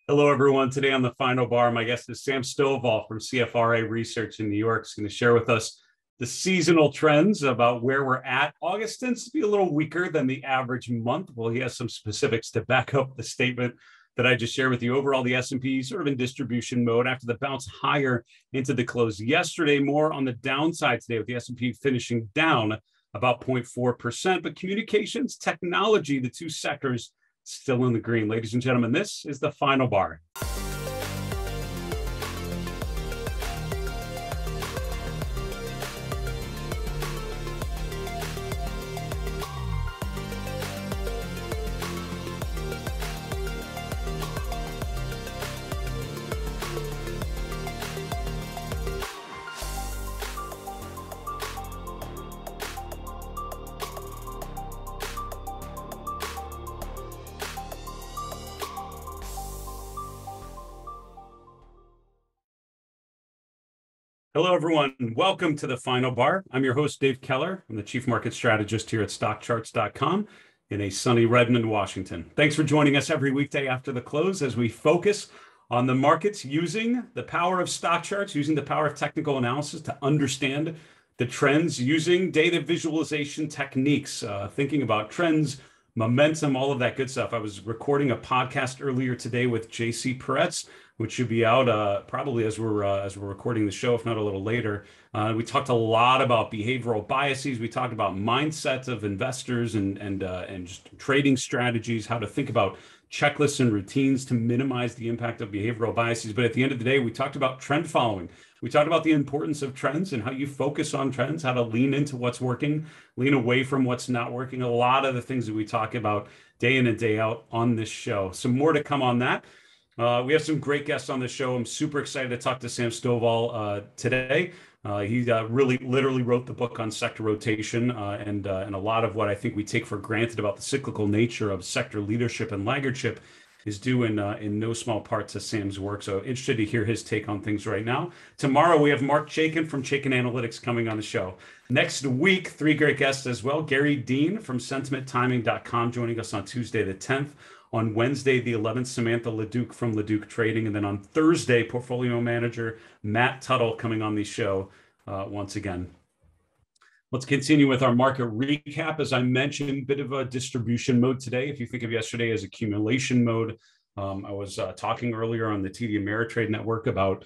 Hello, everyone. Today on the Final Bar, my guest is Sam Stovall from CFRA Research in New York. He's going to share with us the seasonal trends about where we're at. August tends to be a little weaker than the average month. Well, he has some specifics to back up the statement that I just shared with you. Overall, the S&P sort of in distribution mode after the bounce higher into the close yesterday. More on the downside today with the S&P finishing down about 0.4%. But communications, technology, the two sectors still in the green. Ladies and gentlemen, this is the Final Bar. Hello, everyone. Welcome to the Final Bar. I'm your host, Dave Keller. I'm the Chief Market Strategist here at StockCharts.com in a sunny Redmond, Washington. Thanks for joining us every weekday after the close as we focus on the markets using the power of stock charts, using the power of technical analysis to understand the trends, using data visualization techniques, thinking about trends, momentum, all of that good stuff. I was recording a podcast earlier today with JC Peretz, which should be out probably as we're recording the show, if not a little later. We talked a lot about behavioral biases. We talked about mindsets of investors and just trading strategies, how to think about checklists and routines to minimize the impact of behavioral biases. But at the end of the day, we talked about trend following. We talked about the importance of trends and how you focus on trends, how to lean into what's working, lean away from what's not working. A lot of the things that we talk about day in and day out on this show. Some more to come on that. We have some great guests on the show. I'm super excited to talk to Sam Stovall today. He really literally wrote the book on sector rotation and a lot of what I think we take for granted about the cyclical nature of sector leadership and laggardship is due in no small part to Sam's work. So interested to hear his take on things right now. Tomorrow, we have Mark Chaikin from Chaikin Analytics coming on the show. Next week, three great guests as well. Gary Dean from sentimenttiming.com joining us on Tuesday the 10th. On Wednesday, the 11th, Samantha Leduc from Leduc Trading. And then on Thursday, portfolio manager Matt Tuttle coming on the show once again. Let's continue with our market recap. As I mentioned, a bit of a distribution mode today. If you think of yesterday as accumulation mode, I was talking earlier on the TD Ameritrade Network about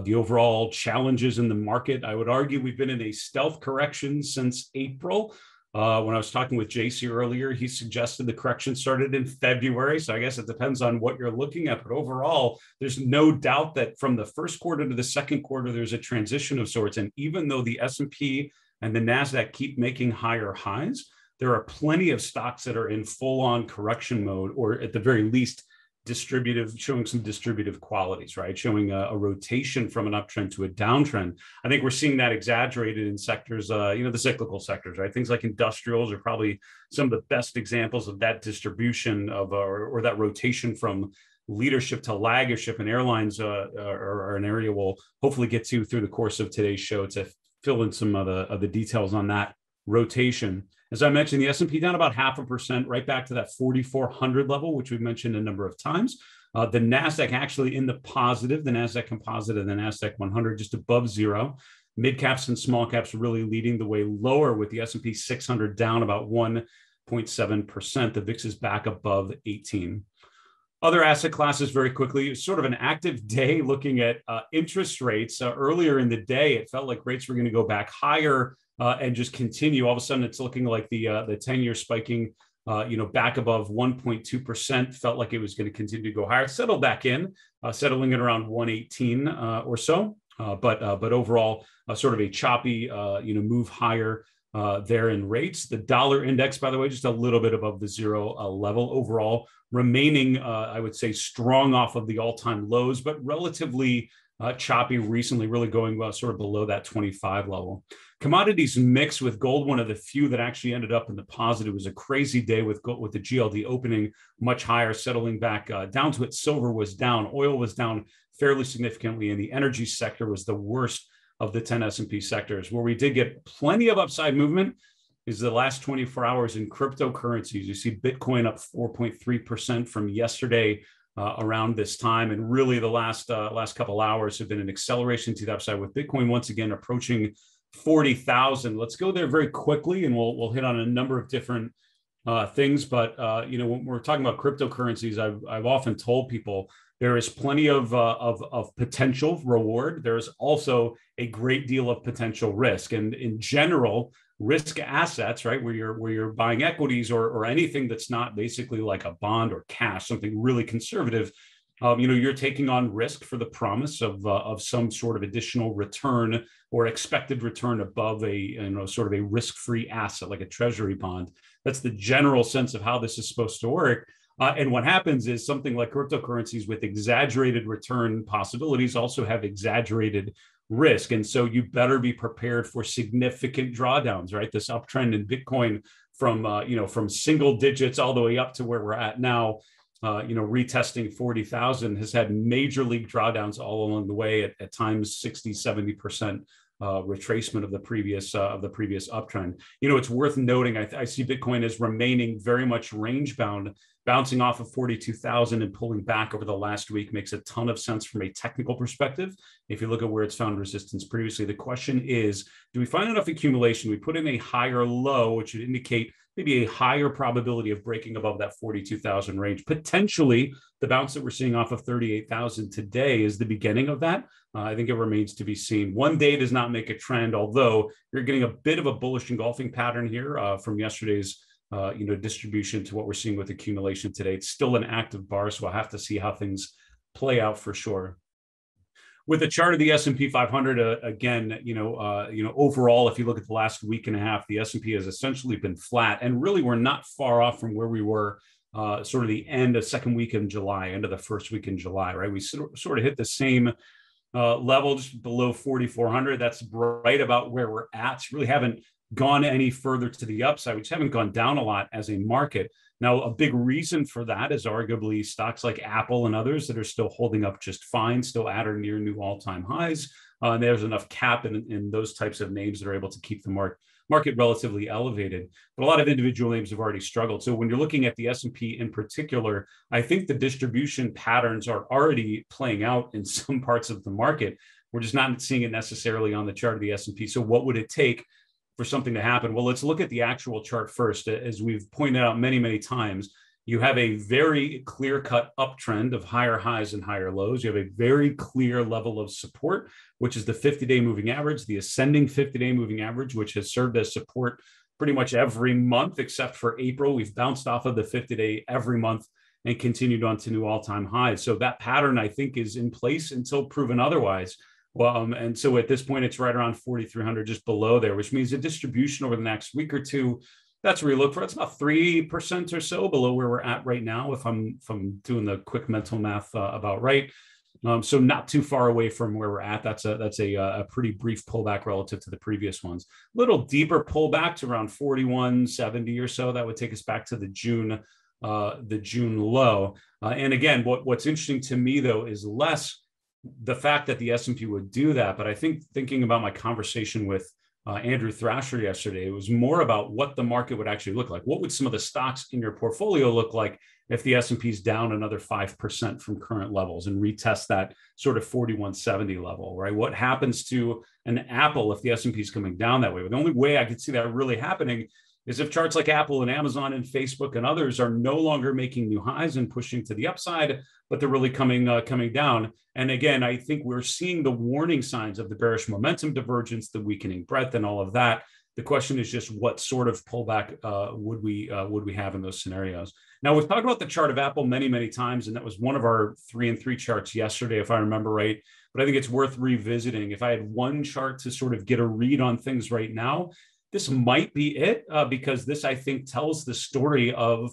the overall challenges in the market. I would argue we've been in a stealth correction since April. When I was talking with JC earlier, he suggested the correction started in February. So I guess it depends on what you're looking at. But overall, there's no doubt that from the first quarter to the second quarter, there's a transition of sorts. And even though the S&P and the NASDAQ keep making higher highs, there are plenty of stocks that are in full-on correction mode, or at the very least, showing some distributive qualities, right? Showing a rotation from an uptrend to a downtrend. I think we're seeing that exaggerated in sectors, the cyclical sectors, right? Things like industrials are probably some of the best examples of that distribution of, or that rotation from leadership to laggardship, and airlines are an area we'll hopefully get to through the course of today's show to fill in some of the details on that rotation. As I mentioned, the S&P down about 0.5%, right back to that 4,400 level, which we've mentioned a number of times. The NASDAQ actually in the positive, the NASDAQ composite and the NASDAQ 100 just above zero. Mid caps and small caps really leading the way lower, with the S&P 600 down about 1.7%. The VIX is back above 18. Other asset classes very quickly, sort of an active day looking at interest rates. Earlier in the day, it felt like rates were going to go back higher and just continue. All of a sudden, it's looking like the 10-year spiking, back above 1.2%. Felt like it was going to continue to go higher. Settled back in, settling at around 118 or so. But overall, sort of a choppy, move higher there in rates. The dollar index, by the way, just a little bit above the zero level overall, remaining, I would say, strong off of the all-time lows, but relatively choppy recently, really going sort of below that 25 level. Commodities mix with gold, one of the few that actually ended up in the positive. It was a crazy day with gold, with the GLD opening much higher, settling back down to it. Silver was down, oil was down fairly significantly, and the energy sector was the worst of the 10 S&P sectors. Where we did get plenty of upside movement is the last 24 hours in cryptocurrencies. You see Bitcoin up 4.3% from yesterday around this time. And really the last couple hours have been an acceleration to the upside, with Bitcoin once again approaching 40,000. Let's go there very quickly, and we'll hit on a number of different things. But when we're talking about cryptocurrencies, I've often told people there is plenty of potential reward. There's also a great deal of potential risk, and in general, risk assets, right, where you're buying equities or anything that's not basically like a bond or cash, something really conservative. You're taking on risk for the promise of some sort of additional return or expected return above a sort of a risk-free asset like a treasury bond. That's the general sense of how this is supposed to work. And what happens is something like cryptocurrencies with exaggerated return possibilities also have exaggerated risk. And so you better be prepared for significant drawdowns, right? This uptrend in Bitcoin from single digits all the way up to where we're at now, retesting 40,000 has had major league drawdowns all along the way, at times 60, 70% retracement of the previous uptrend. It's worth noting, I see Bitcoin as remaining very much range bound. Bouncing off of 42,000 and pulling back over the last week makes a ton of sense from a technical perspective. If you look at where it's found resistance previously, the question is, do we find enough accumulation? We put in a higher low, which would indicate maybe a higher probability of breaking above that 42,000 range. Potentially, the bounce that we're seeing off of 38,000 today is the beginning of that. I think it remains to be seen. One day does not make a trend, although you're getting a bit of a bullish engulfing pattern here from yesterday's distribution to what we're seeing with accumulation today. It's still an active bar, so we'll have to see how things play out for sure. With the chart of the S&P 500, again, overall, if you look at the last week and a half, the S&P has essentially been flat, and really we're not far off from where we were sort of the end of second week in July, end of the first week in July, right? We sort of hit the same level, just below 4,400. That's right about where we're at. Really haven't gone any further to the upside. We just haven't gone down a lot as a market. Now, a big reason for that is arguably stocks like Apple and others that are still holding up just fine, still at or near new all-time highs. And there's enough cap in those types of names that are able to keep the market relatively elevated. But a lot of individual names have already struggled. So when you're looking at the S&P in particular, I think the distribution patterns are already playing out in some parts of the market. We're just not seeing it necessarily on the chart of the S&P. So what would it take for something to happen? Well, let's look at the actual chart first. As we've pointed out many, many times, you have a very clear-cut uptrend of higher highs and higher lows. You have a very clear level of support, which is the 50-day moving average, the ascending 50-day moving average, which has served as support pretty much every month except for April. We've bounced off of the 50-day every month and continued on to new all-time highs. So that pattern, I think, is in place until proven otherwise. Well, and so at this point, it's right around 4,300, just below there, which means the distribution over the next week or two, that's where you look for. It's about 3% or so below where we're at right now, if I'm doing the quick mental math about right. So not too far away from where we're at. That's a pretty brief pullback relative to the previous ones. Little deeper pullback to around 41.70 or so. That would take us back to the June low. And again, what's interesting to me though is less the fact that the S&P would do that, but I think thinking about my conversation with Andrew Thrasher yesterday, it was more about what the market would actually look like. What would some of the stocks in your portfolio look like if the S&P is down another 5% from current levels and retest that sort of 4170 level, right? What happens to an Apple if the S&P is coming down that way? But the only way I could see that really happening is if charts like Apple and Amazon and Facebook and others are no longer making new highs and pushing to the upside, but they're really coming down. And again, I think we're seeing the warning signs of the bearish momentum divergence, the weakening breadth, and all of that. The question is just what sort of pullback would we have in those scenarios? Now, we've talked about the chart of Apple many, many times, and that was one of our 3-and-3 charts yesterday, if I remember right. But I think it's worth revisiting. If I had one chart to sort of get a read on things right now, this might be it, because this, I think, tells the story of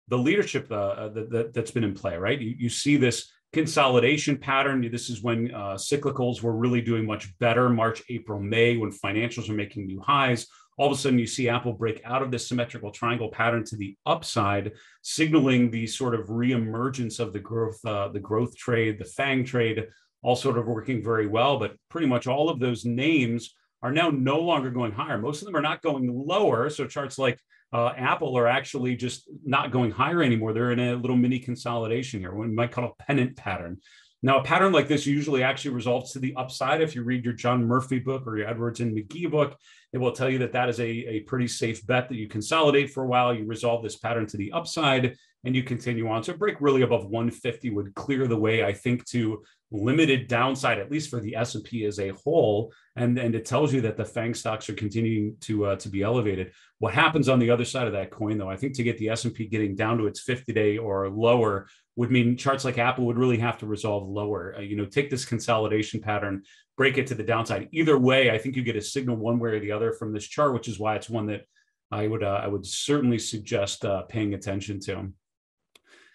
the leadership that's been in play, right? You see this consolidation pattern. This is when cyclicals were really doing much better, March, April, May, when financials are making new highs. All of a sudden, you see Apple break out of this symmetrical triangle pattern to the upside, signaling the sort of reemergence of the growth trade, the FANG trade, all sort of working very well. But pretty much all of those names are now no longer going higher. Most of them are not going lower. So charts like Apple are actually just not going higher anymore. They're in a little mini consolidation here, what we might call a pennant pattern. Now, a pattern like this usually actually resolves to the upside. If you read your John Murphy book or your Edwards and McGee book, it will tell you that that is a pretty safe bet, that you consolidate for a while, you resolve this pattern to the upside, and you continue on. So a break really above 150 would clear the way, I think, to limited downside, at least for the S&P as a whole. And it tells you that the FANG stocks are continuing to be elevated. What happens on the other side of that coin, though, I think to get the S&P getting down to its 50-day or lower would mean charts like Apple would really have to resolve lower. Take this consolidation pattern, break it to the downside. Either way, I think you get a signal one way or the other from this chart, which is why it's one that I would certainly suggest paying attention to.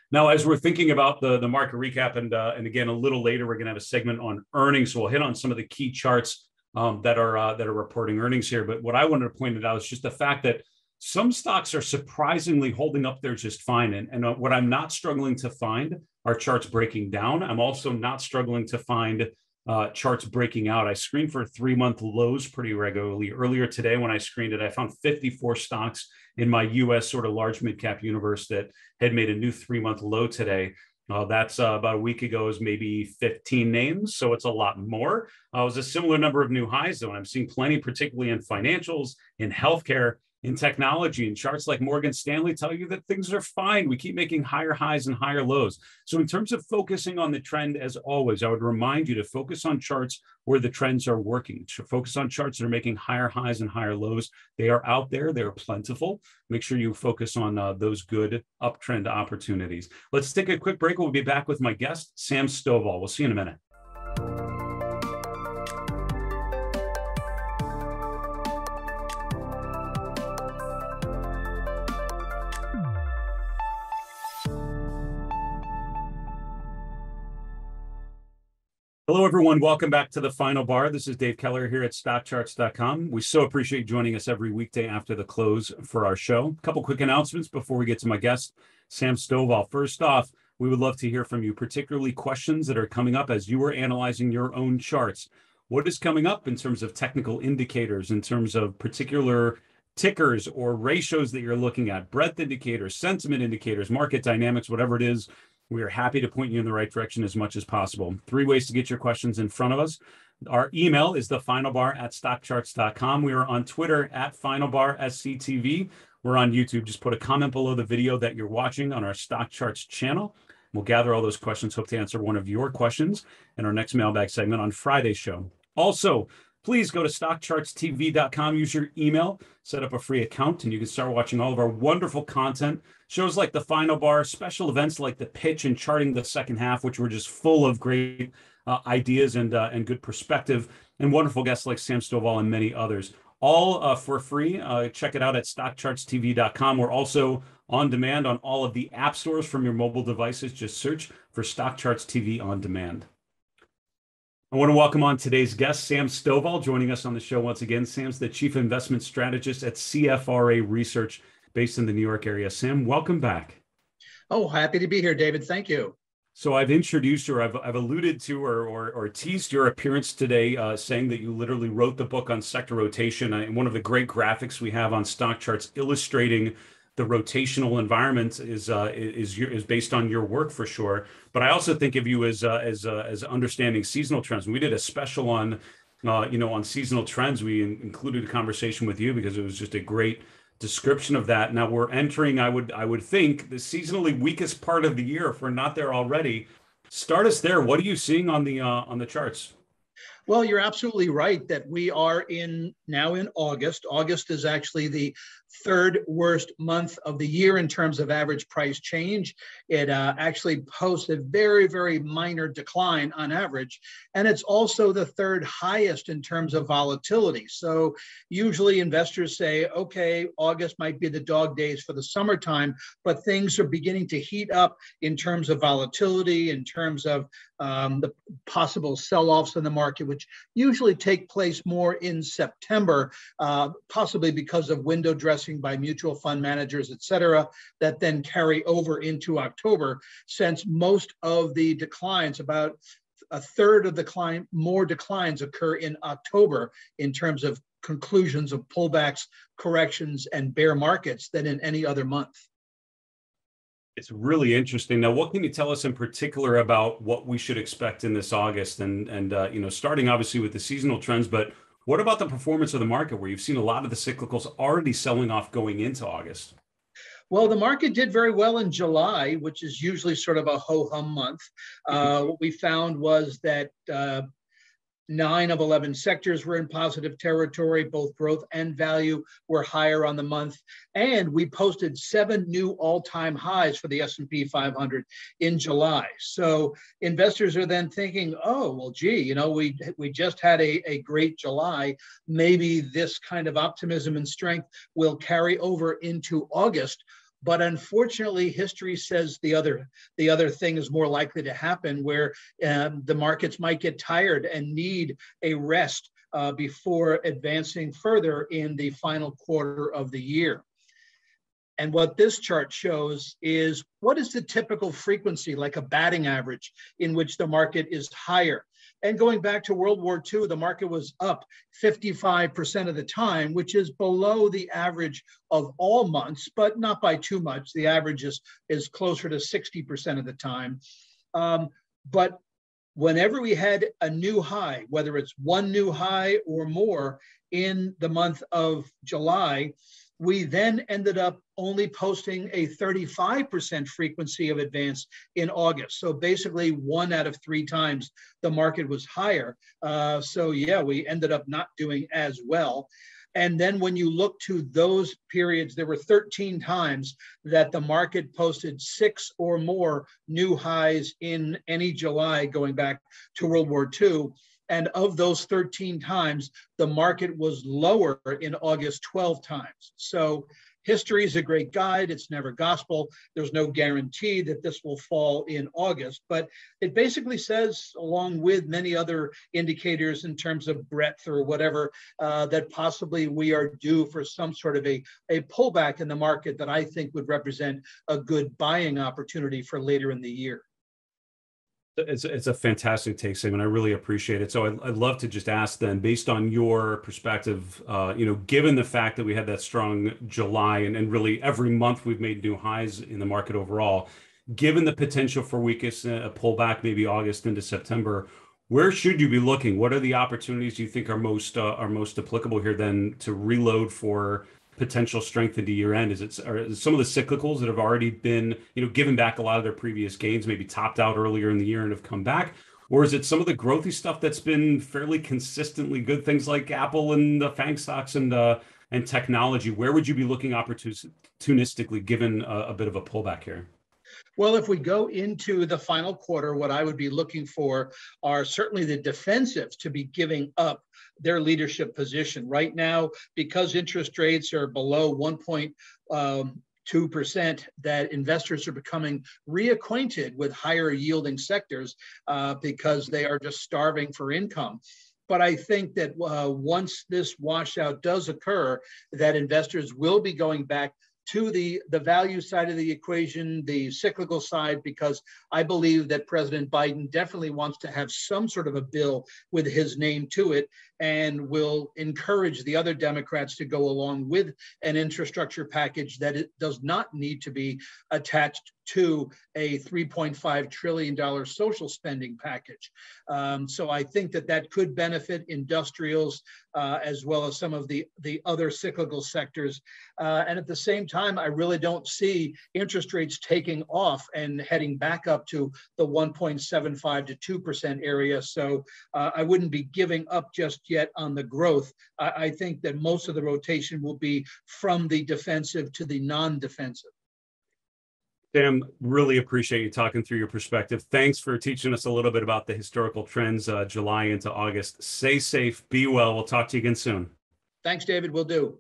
Now, as we're thinking about the market recap, and again, a little later, we're going to have a segment on earnings. So we'll hit on some of the key charts that are reporting earnings here. But what I wanted to point out is just the fact that some stocks are surprisingly holding up there just fine. And what I'm not struggling to find are charts breaking down. I'm also not struggling to find charts breaking out. I screen for 3-month lows pretty regularly. Earlier today, when I screened it, I found 54 stocks in my US sort of large mid-cap universe that had made a new 3-month low today. That's about a week ago is maybe 15 names, so it's a lot more. It was a similar number of new highs, though, and I'm seeing plenty, particularly in financials, in healthcare, in technology, and charts like Morgan Stanley tell you that things are fine. We keep making higher highs and higher lows. So in terms of focusing on the trend, as always, I would remind you to focus on charts where the trends are working. To focus on charts that are making higher highs and higher lows. They are out there. They're plentiful. Make sure you focus on those good uptrend opportunities. Let's take a quick break. We'll be back with my guest, Sam Stovall. We'll see you in a minute. Hello, everyone. Welcome back to the Final Bar. This is Dave Keller here at StockCharts.com. We so appreciate joining us every weekday after the close for our show. A couple quick announcements before we get to my guest, Sam Stovall. First off, we would love to hear from you, particularly questions that are coming up as you are analyzing your own charts. What is coming up in terms of technical indicators, in terms of particular tickers or ratios that you're looking at, breadth indicators, sentiment indicators, market dynamics, whatever it is? We are happy to point you in the right direction as much as possible. 3 ways to get your questions in front of us. Our email is thefinalbar@stockcharts.com. We are on Twitter @finalbarsctv. We're on YouTube. Just put a comment below the video that you're watching on our Stock Charts channel. We'll gather all those questions. Hope to answer one of your questions in our next mailbag segment on Friday's show. Also, please go to StockChartsTV.com, use your email, set up a free account, and you can start watching all of our wonderful content. Shows like the Final Bar, special events like the pitch and charting the second half, which were just full of great ideas and good perspective, and wonderful guests like Sam Stovall and many others. All for free. Check it out at StockChartsTV.com. We're also on demand on all of the app stores from your mobile devices. Just search for StockCharts TV on demand. I want to welcome on today's guest, Sam Stovall, joining us on the show once again. Sam's the Chief Investment Strategist at CFRA Research, based in the New York area. Sam, welcome back. Oh, happy to be here, David. Thank you. So I've introduced you, I've alluded to or teased your appearance today, saying that you literally wrote the book on sector rotation. And one of the great graphics we have on Stock Charts illustrating the rotational environment is based on your work for sure. But I also think of you as understanding seasonal trends. We did a special on seasonal trends. We included a conversation with you because it was just a great description of that. Now we're entering, I would think, the seasonally weakest part of the year, if we're not there already. Start us there. What are you seeing on the charts? Well, you're absolutely right that we are now in August. August is actually the third worst month of the year in terms of average price change. It actually posts a very, very minor decline on average. And it's also the third highest in terms of volatility. So usually investors say, okay, August might be the dog days for the summertime, but things are beginning to heat up in terms of volatility, in terms of the possible sell-offs in the market, which usually take place more in September, possibly because of window dressing by mutual fund managers, et cetera, that then carry over into October, since most of the declines, about a third of more declines occur in October in terms of conclusions of pullbacks, corrections, and bear markets than in any other month. It's really interesting. Now, what can you tell us in particular about what we should expect in this August? And starting obviously with the seasonal trends, but what about the performance of the market where you've seen a lot of the cyclicals already selling off going into August? Well, the market did very well in July, which is usually sort of a ho-hum month. What we found was that 9 of 11 sectors were in positive territory. Both growth and value were higher on the month. And we posted 7 new all-time highs for the S&P 500 in July. So investors are then thinking, oh, well, gee, we just had a great July. Maybe this kind of optimism and strength will carry over into August. But unfortunately, history says the other thing is more likely to happen, where the markets might get tired and need a rest before advancing further in the final quarter of the year. And what this chart shows is what is the typical frequency, like a batting average, in which the market is higher. And going back to World War II, the market was up 55% of the time, which is below the average of all months, but not by too much. The average is closer to 60% of the time. But whenever we had a new high, whether it's one new high or more in the month of July, we then ended up only posting a 35% frequency of advance in August. So basically 1 out of 3 times the market was higher. So yeah, we ended up not doing as well. And then when you look to those periods, there were 13 times that the market posted 6 or more new highs in any July going back to World War II. And of those 13 times, the market was lower in August 12 times. So history is a great guide. It's never gospel. There's no guarantee that this will fall in August, but it basically says, along with many other indicators in terms of breadth or whatever, that possibly we are due for some sort of a pullback in the market that I think would represent a good buying opportunity for later in the year. It's a fantastic take, Sam, and I really appreciate it. So I'd love to just ask then, based on your perspective, given the fact that we had that strong July and really every month we've made new highs in the market overall, given the potential for weakness, a pullback, maybe August into September, where should you be looking? What are the opportunities you think are most applicable here then to reload for potential strength into year end? Are some of the cyclicals that have already been, given back a lot of their previous gains, maybe topped out earlier in the year and have come back? Or is it some of the growthy stuff that's been fairly consistently good, things like Apple and the FANG stocks and technology? Where would you be looking opportunistically given a bit of a pullback here? Well, if we go into the final quarter, what I would be looking for are certainly the defensives to be giving up their leadership position. Right now, because interest rates are below 1.2%, that investors are becoming reacquainted with higher yielding sectors because they are just starving for income. But I think that once this washout does occur, that investors will be going back to the value side of the equation, the cyclical side, because I believe that President Biden definitely wants to have some sort of a bill with his name to it, and will encourage the other Democrats to go along with an infrastructure package that it does not need to be attached to a $3.5 trillion social spending package. So I think that could benefit industrials as well as some of the other cyclical sectors. And at the same time, I really don't see interest rates taking off and heading back up to the 1.75 to 2% area. So I wouldn't be giving up just yet on the growth. I think that most of the rotation will be from the defensive to the non-defensive. Sam, really appreciate you talking through your perspective. Thanks for teaching us a little bit about the historical trends, July into August. Stay safe, be well. We'll talk to you again soon. Thanks, David. Will do.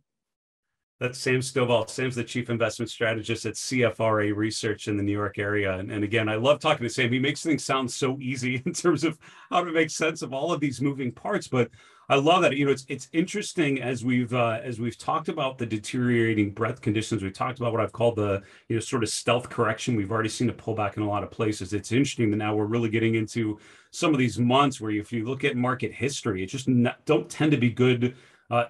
That's Sam Stovall. Sam's the Chief Investment Strategist at CFRA Research in the New York area. And again, I love talking to Sam. He makes things sound so easy in terms of how to make sense of all of these moving parts. But I love that. It's interesting as we've talked about the deteriorating breadth conditions. We've talked about what I've called the sort of stealth correction. We've already seen a pullback in a lot of places. It's interesting that now we're really getting into some of these months where if you look at market history, it just don't tend to be good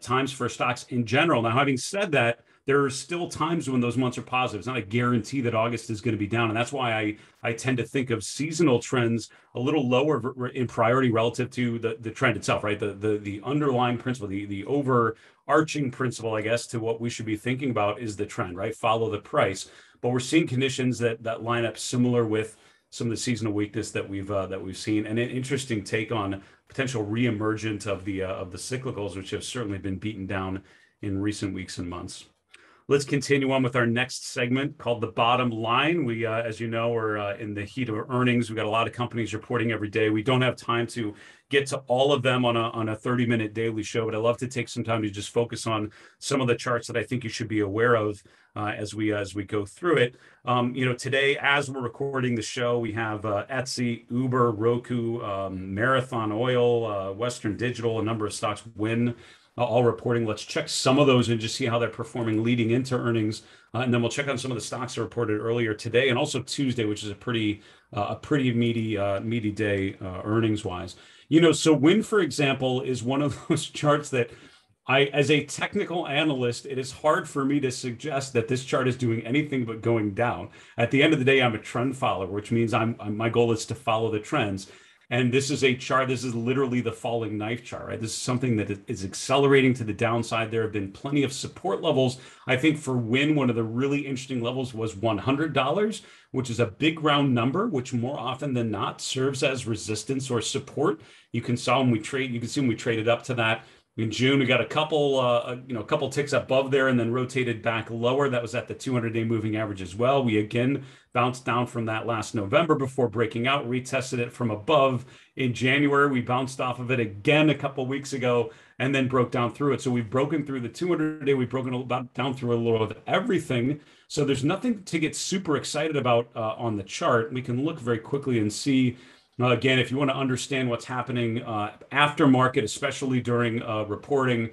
times for stocks in general. Now, having said that, there are still times when those months are positive. It's not a guarantee that August is going to be down. And that's why I tend to think of seasonal trends a little lower in priority relative to the trend itself, right? The underlying principle, the overarching principle, I guess, to what we should be thinking about is the trend, right? Follow the price. But we're seeing conditions that line up similar with some of the seasonal weakness that we've seen, and an interesting take on potential reemergence of the cyclicals, which have certainly been beaten down in recent weeks and months. Let's continue on with our next segment called The Bottom Line. We, as you know, are in the heat of earnings. We've got a lot of companies reporting every day. We don't have time to get to all of them on a 30-minute daily show, but I love to take some time to just focus on some of the charts that I think you should be aware of as we go through it. Today, as we're recording the show, we have Etsy, Uber, Roku, Marathon Oil, Western Digital, a number of stocks, WYNN, all reporting. Let's check some of those and just see how they're performing leading into earnings. And then we'll check on some of the stocks that reported earlier today and also Tuesday, which is a pretty meaty day earnings wise. So WYNN, for example, is one of those charts that as a technical analyst, it is hard for me to suggest that this chart is doing anything but going down. At the end of the day, I'm a trend follower, which means my goal is to follow the trends. And this is a chart, this is literally the falling knife chart, right? This is something that is accelerating to the downside. There have been plenty of support levels. I think for WYNN, one of the really interesting levels was $100, which is a big round number, which more often than not serves as resistance or support. You can see when we traded up to that. In June, we got a couple ticks above there and then rotated back lower. That was at the 200-day moving average as well. We again bounced down from that last November before breaking out, retested it from above in January. We bounced off of it again a couple weeks ago and then broke down through it. So we've broken through the 200-day. We've broken down through a little of everything. So there's nothing to get super excited about on the chart. We can look very quickly and see. Again, if you want to understand what's happening after market, especially during reporting,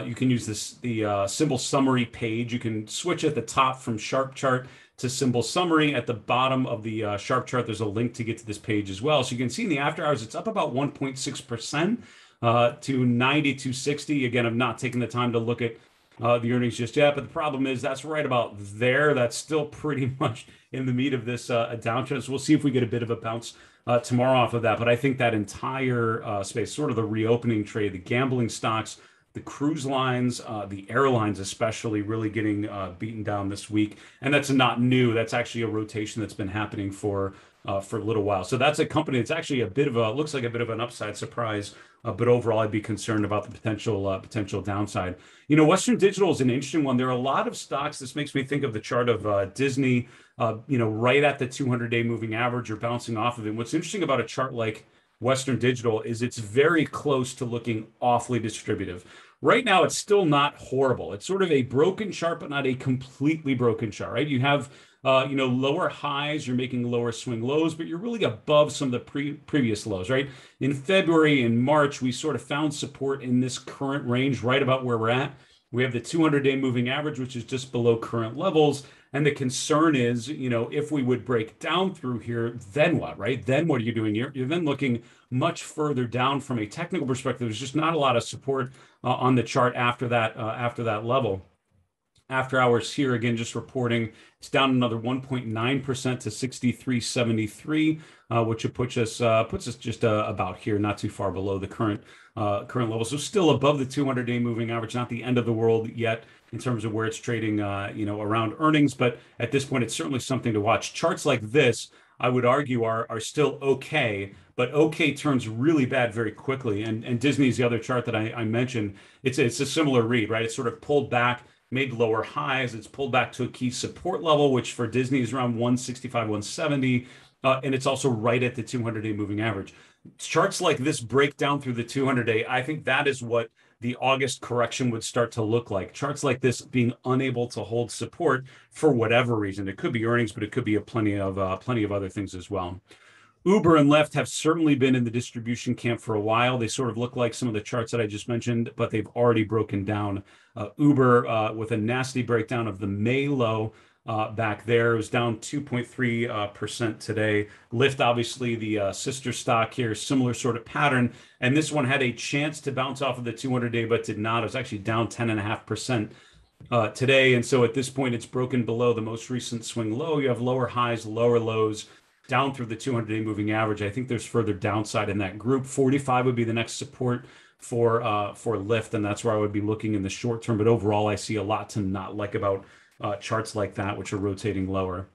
you can use the symbol summary page. You can switch at the top from sharp chart to symbol summary. At the bottom of the sharp chart, there's a link to get to this page as well. So you can see in the after hours, it's up about 1.6% to 92.60. Again, I'm not taking the time to look at the earnings just yet, but the problem is that's right about there. That's still pretty much in the meat of this downtrend. So we'll see if we get a bit of a bounce tomorrow off of that. But I think that entire space, sort of the reopening trade, the gambling stocks, the cruise lines, the airlines especially, really getting beaten down this week. And that's not new. That's actually a rotation that's been happening for a little while. So that's a company that's actually looks like a bit of an upside surprise. But overall, I'd be concerned about the potential downside. Western Digital is an interesting one. There are a lot of stocks. This makes me think of the chart of Disney, right at the 200-day moving average or bouncing off of it. What's interesting about a chart like Western Digital is it's very close to looking awfully distributive. Right now, it's still not horrible. It's sort of a broken chart, but not a completely broken chart, right? You have lower highs, you're making lower swing lows, but you're really above some of the previous lows, right? In February and March, we sort of found support in this current range right about where we're at. We have the 200-day moving average, which is just below current levels. And the concern is, if we would break down through here, then what, right? Then what are you doing? You're then looking much further down from a technical perspective. There's just not a lot of support on the chart after that level. After hours here, again, just reporting, it's down another 1.9% to 63.73, which puts us just about here, not too far below the current level. So still above the 200-day moving average, not the end of the world yet in terms of where it's trading, around earnings. But at this point, it's certainly something to watch. Charts like this, I would argue, are still okay, but okay turns really bad very quickly. And Disney is the other chart that I mentioned. It's a similar read, right? It's sort of pulled back, made lower highs. It's pulled back to a key support level, which for Disney is around 165, 170. And it's also right at the 200-day moving average. Charts like this break down through the 200-day. I think that is what the August correction would start to look like. Charts like this being unable to hold support for whatever reason. It could be earnings, but it could be plenty of other things as well. Uber and LYFT have certainly been in the distribution camp for a while. They sort of look like some of the charts that I just mentioned, but they've already broken down. Uber with a nasty breakdown of the May low back there. It was down 2.3% today. LYFT, obviously the sister stock here, similar sort of pattern. And this one had a chance to bounce off of the 200-day, but did not. It was actually down 10.5% today. And so at this point, it's broken below the most recent swing low. You have lower highs, lower lows, down through the 200-day moving average. I think there's further downside in that group. 45 would be the next support for LYFT, and that's where I would be looking in the short term. But overall, I see a lot to not like about charts like that, which are rotating lower.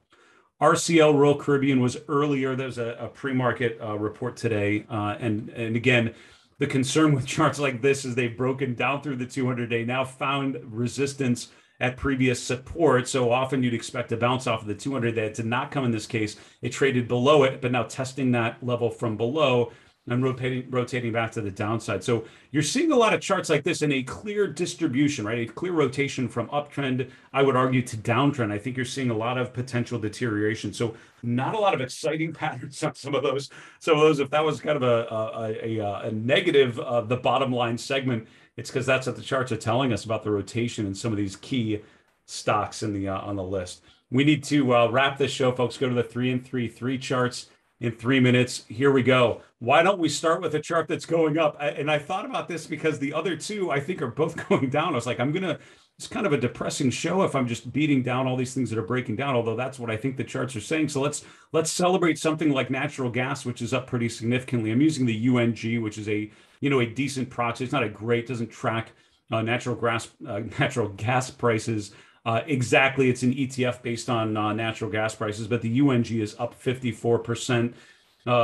RCL, Royal Caribbean, was earlier. There's a pre-market report today. And again, the concern with charts like this is they've broken down through the 200-day, now found resistance at previous support. So often you'd expect a bounce off of the 200-day. It did not come in this case. It traded below it, but now testing that level from below and rotating back to the downside. So you're seeing a lot of charts like this in a clear distribution, right? A clear rotation from uptrend, I would argue, to downtrend. I think you're seeing a lot of potential deterioration. So not a lot of exciting patterns on some of those. If that was kind of a negative of the bottom line segment, it's because that's what the charts are telling us about the rotation in some of these key stocks in the on the list. We need to wrap this show, folks. Go to the 3 and 3 charts in 3 minutes. Here we go. Why don't we start with a chart that's going up? And I thought about this because the other two, I think, are both going down. I was like, it's kind of a depressing show if I'm just beating down all these things that are breaking down, although that's what I think the charts are saying. So let's celebrate something like natural gas, which is up pretty significantly. I'm using the UNG, which is a decent proxy. It's not a great, doesn't track natural gas prices exactly. It's an ETF based on natural gas prices, but the UNG is up 54%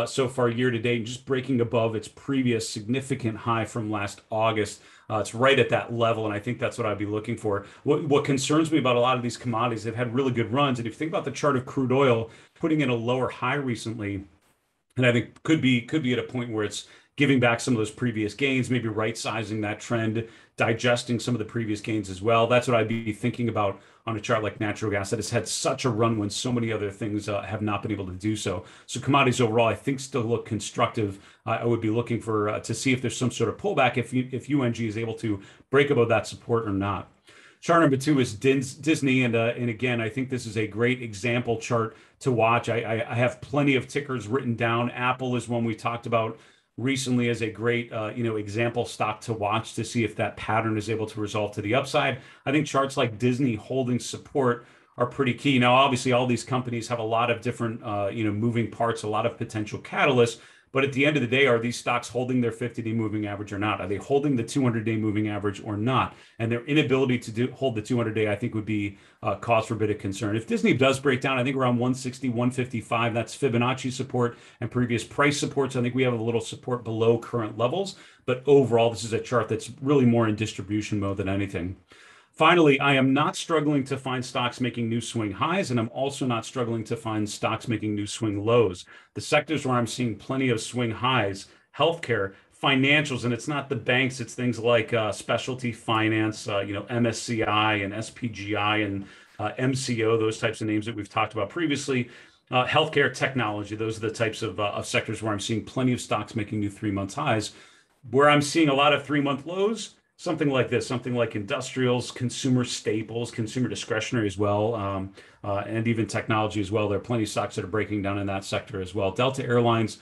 so far year to date, just breaking above its previous significant high from last August. It's right at that level, and I think that's what I'd be looking for. What concerns me about a lot of these commodities, they've had really good runs, and if you think about the chart of crude oil putting in a lower high recently, and I think could be at a point where it's giving back some of those previous gains, maybe right-sizing that trend, digesting some of the previous gains as well. That's what I'd be thinking about on a chart like natural gas that has had such a run when so many other things have not been able to do so. So commodities overall, I think, still look constructive. I would be looking for to see if there's some sort of pullback if UNG is able to break above that support or not. Chart number 2 is Disney, and again, I think this is a great example chart to watch. I have plenty of tickers written down. Apple is one we talked about recently as a great example stock to watch to see if that pattern is able to resolve to the upside. I think charts like Disney holding support are pretty key. Now, obviously, all these companies have a lot of different moving parts, a lot of potential catalysts. But at the end of the day, are these stocks holding their 50-day moving average or not? Are they holding the 200-day moving average or not? And their inability to hold the 200-day, I think, would be cause for a bit of concern. If Disney does break down, I think around 160, 155, that's Fibonacci support and previous price supports. I think we have a little support below current levels. But overall, this is a chart that's really more in distribution mode than anything. Finally, I am not struggling to find stocks making new swing highs, and I'm also not struggling to find stocks making new swing lows. The sectors where I'm seeing plenty of swing highs, healthcare, financials, and it's not the banks, it's things like specialty finance, MSCI and SPGI and MCO, those types of names that we've talked about previously. Healthcare, technology, those are the types of sectors where I'm seeing plenty of stocks making new 3-month highs. Where I'm seeing a lot of 3-month lows, something like this, something like industrials, consumer staples, consumer discretionary as well, and even technology as well. There are plenty of stocks that are breaking down in that sector as well. Delta Airlines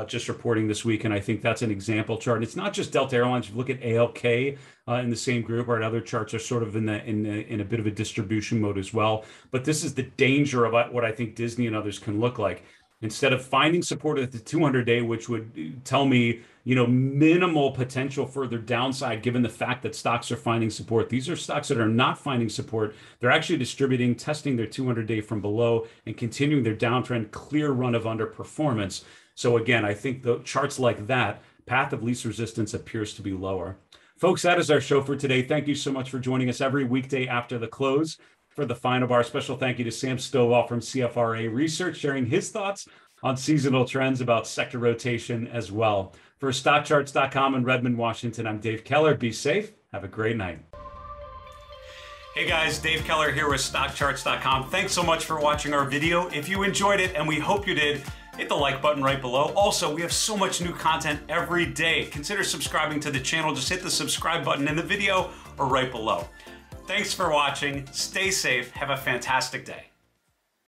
just reporting this week, and I think that's an example chart. And it's not just Delta Airlines. If you look at ALK in the same group, or other charts are sort of in a bit of a distribution mode as well. But this is the danger of what I think Disney and others can look like. Instead of finding support at the 200-day, which would tell me, minimal potential further downside, given the fact that stocks are finding support. These are stocks that are not finding support. They're actually distributing, testing their 200-day from below and continuing their downtrend, clear run of underperformance. So again, I think the charts like that, path of least resistance appears to be lower. Folks, that is our show for today. Thank you so much for joining us every weekday after the close for the Final Bar. Special thank you to Sam Stovall from CFRA Research, sharing his thoughts on seasonal trends about sector rotation as well. For StockCharts.com in Redmond, Washington, I'm Dave Keller. Be safe. Have a great night. Hey guys, Dave Keller here with StockCharts.com. Thanks so much for watching our video. If you enjoyed it, and we hope you did, hit the like button right below. Also, we have so much new content every day. Consider subscribing to the channel. Just hit the subscribe button in the video or right below. Thanks for watching. Stay safe. Have a fantastic day.